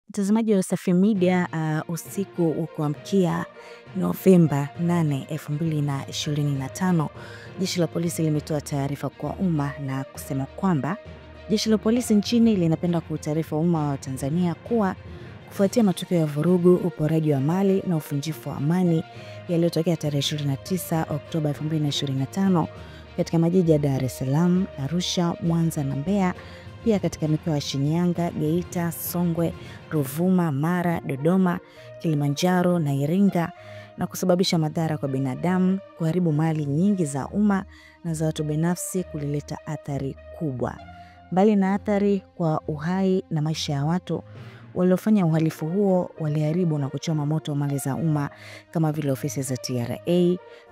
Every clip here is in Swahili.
Mtazamaji wa Wasafi Media, usiku wa kuamkia Novemba 8, 2025, jeshi la polisi limetoa taarifa kwa umma na kusema kwamba jeshi la polisi nchini linapenda kuutaarifa umma wa Tanzania kuwa kufuatia matukio ya vurugu, uporaji wa mali na uvunjifu wa amani yaliyotokea tarehe 29 Oktoba 2025 katika majiji ya Dar es Salaam, Arusha, Mwanza na Mbeya, pia katika mikoa ya Shinyanga, Geita, Songwe, Ruvuma, Mara, Dodoma, Kilimanjaro na Iringa, na kusababisha madhara kwa binadamu, kuharibu mali nyingi za umma na za watu binafsi, kulileta athari kubwa. Mbali na athari kwa uhai na maisha ya watu, waliofanya uhalifu huo waliharibu na kuchoma moto mali za umma kama vile ofisi za TRA,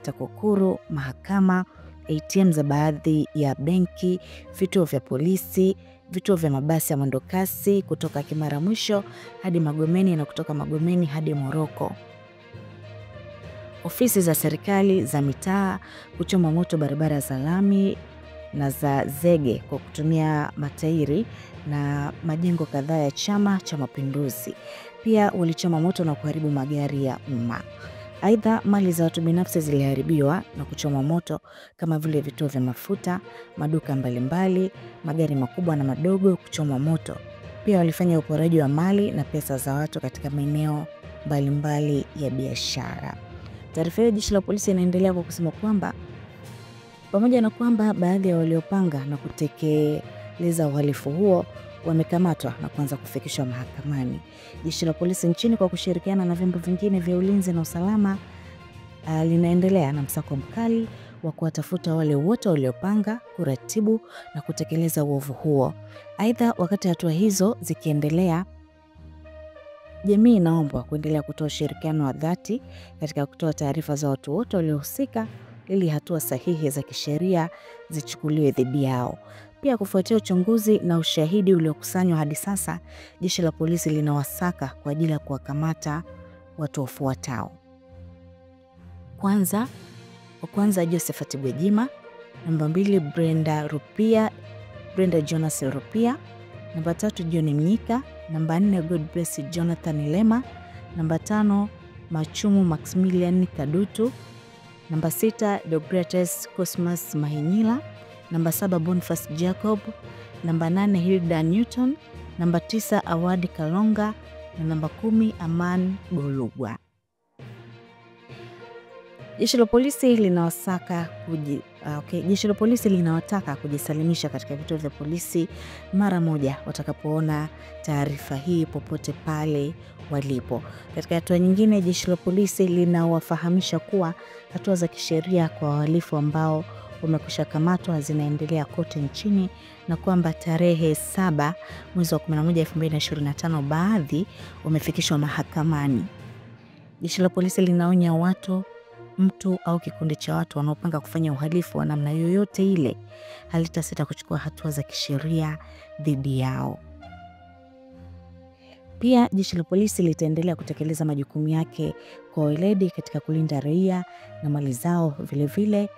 TAKUKURU, mahakama, ATM za baadhi ya benki, vituo vya polisi, vituo vya mabasi ya mwendokasi kutoka Kimara Mwisho hadi Magomeni na kutoka Magomeni hadi Moroko. Ofisi za serikali za mitaa, kuchoma moto barabara za lami na za zege kwa kutumia matairi na majengo kadhaa ya Chama cha Mapinduzi. Pia walichoma moto na kuharibu magari ya umma. Aidha, mali za watu binafsi ziliharibiwa na kuchoma moto kama vile vituo vya mafuta, maduka mbalimbali, magari makubwa na madogo kuchoma moto. Pia walifanya uporaji wa mali na pesa za watu katika maeneo mbalimbali ya biashara. Taarifa hiyo jeshi la polisi inaendelea kwa kusema kwamba pamoja na kwamba baadhi ya waliopanga na kutekeleza uhalifu huo wamekamatwa na kuanza kufikishwa mahakamani, jeshi la polisi nchini kwa kushirikiana na vyombo vingine vya ulinzi na usalama linaendelea na msako mkali wa kuwatafuta wale wote waliopanga, kuratibu na kutekeleza uovu huo. Aidha, wakati hatua hizo zikiendelea, jamii inaombwa kuendelea kutoa ushirikiano wa dhati katika kutoa taarifa za watu wote waliohusika ili hatua sahihi za kisheria zichukuliwe dhidi yao. Pia kufuatia uchunguzi na ushahidi uliokusanywa hadi sasa, jeshi la polisi linawasaka kwa ajili ya kuwakamata watu wafuatao. Kwanza Josephat Gwajima, namba 2 Brenda Jonas Rupia, namba 3 John Mnyika, namba 4 Godbless Jonathan Lema, namba 5 Machumu Maximilian Kadutu, namba 6 Deogratias Cosmas Mahinyila, namba 7 Boniface Jacob, namba 8 Hilda Newton, namba 9 Awadi Kalonga na namba 10 Aman Golugwa. Jeshi la polisi linawataka kujisalimisha katika vituo vya polisi mara moja watakapoona taarifa hii popote pale walipo. Katika hatua nyingine, jeshi la polisi linawafahamisha kuwa hatua za kisheria kwa wahalifu ambao wamekwisha kamatwa zinaendelea kote nchini na kwamba tarehe 7 mwezi wa 11 2025 baadhi wamefikishwa mahakamani. Jeshi la polisi linaonya mtu au kikundi cha watu wanaopanga kufanya uhalifu wa namna yoyote ile halitasita kuchukua hatua za kisheria dhidi yao. Pia jeshi la polisi litaendelea kutekeleza majukumu yake kwa weledi katika kulinda raia na mali zao. Vile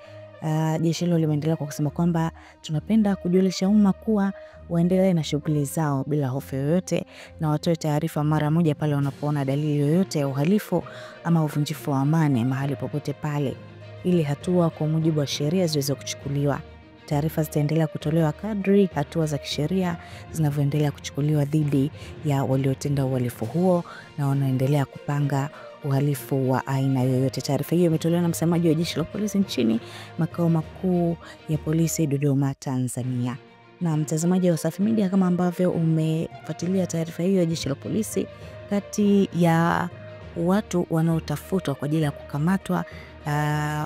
jeshi hilo limeendelea kwa kusema kwamba tunapenda kujulisha umma kuwa waendelee na shughuli zao bila hofu yoyote na watoe taarifa mara moja pale wanapoona dalili yoyote ya uhalifu ama uvunjifu wa amani mahali popote pale, ili hatua kwa mujibu wa sheria ziweze kuchukuliwa. Taarifa zitaendelea kutolewa kadri hatua za kisheria zinavyoendelea kuchukuliwa dhidi ya waliotenda uhalifu huo na wanaendelea kupanga uhalifu wa aina yoyote. Taarifa hiyo imetolewa na msemaji wa jeshi la polisi nchini, makao makuu ya polisi Dodoma, Tanzania. Na mtazamaji wa Wasafi Media, kama ambavyo umefuatilia taarifa hiyo ya jeshi la polisi, kati ya watu wanaotafutwa kwa ajili ya kukamatwa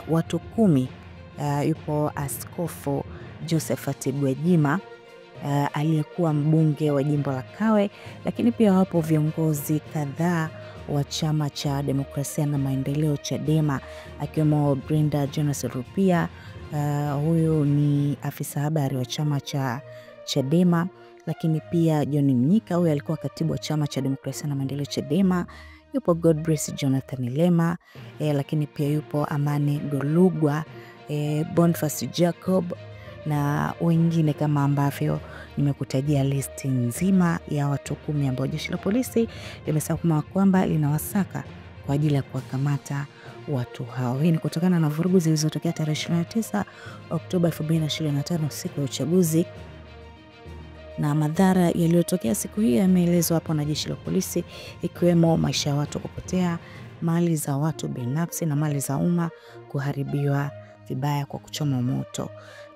watu 10, yupo Askofu Josephat Gwajima aliyekuwa mbunge wa jimbo la Kawe, lakini pia wapo viongozi kadhaa wa Chama cha Demokrasia na Maendeleo Chadema, akiwemo Brenda Jonas Rupia, huyu ni afisa habari wa chama cha Chadema, lakini pia John Mnyika, huyu alikuwa katibu wa Chama cha Demokrasia na Maendeleo Chadema, yupo Godbless Jonathan Lema, lakini pia yupo Amani Golugwa, Boniface Jacob na wengine kama ambavyo nimekutajia listi nzima ya watu 10 ambao jeshi la polisi limesema kwamba linawasaka kwa ajili ya kuwakamata watu hao. Hii ni kutokana na vurugu zilizotokea tarehe 29 Oktoba 2025 siku ya uchaguzi, na madhara yaliyotokea siku hiyo yameelezwa hapo na jeshi la polisi, ikiwemo maisha ya watu kupotea, mali za watu binafsi na mali za umma kuharibiwa vibaya kwa kuchoma moto.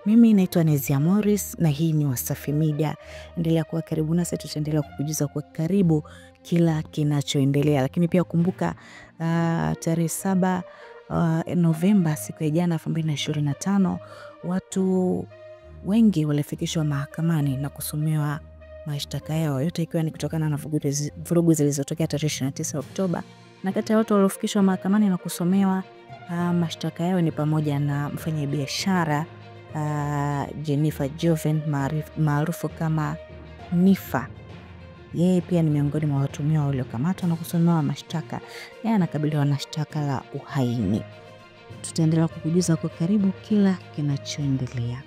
Mimi naitwa Nezia Morris na hii ni Wasafi Media. Endelea kuwa karibu nasi, tutaendelea kukujuza kwa karibu kila kinachoendelea. Lakini pia kumbuka tarehe 7 Novemba siku ya jana 2025 watu wengi walifikishwa mahakamani na kusomewa mashtaka yao, yote ikiwa ni kutokana na vurugu zilizotokea tarehe 29 Oktoba. Na kati ya watu waliofikishwa mahakamani na kusomewa mashtaka yao ni pamoja na mfanyabiashara Jennifer Joven maarufu kama Nifa. Yeye pia ni miongoni mwa watuhumiwa waliokamatwa na kusomewa mashtaka. Yeye anakabiliwa na shtaka la uhaini. Tutaendelea kukujuza kwa karibu kila kinachoendelea.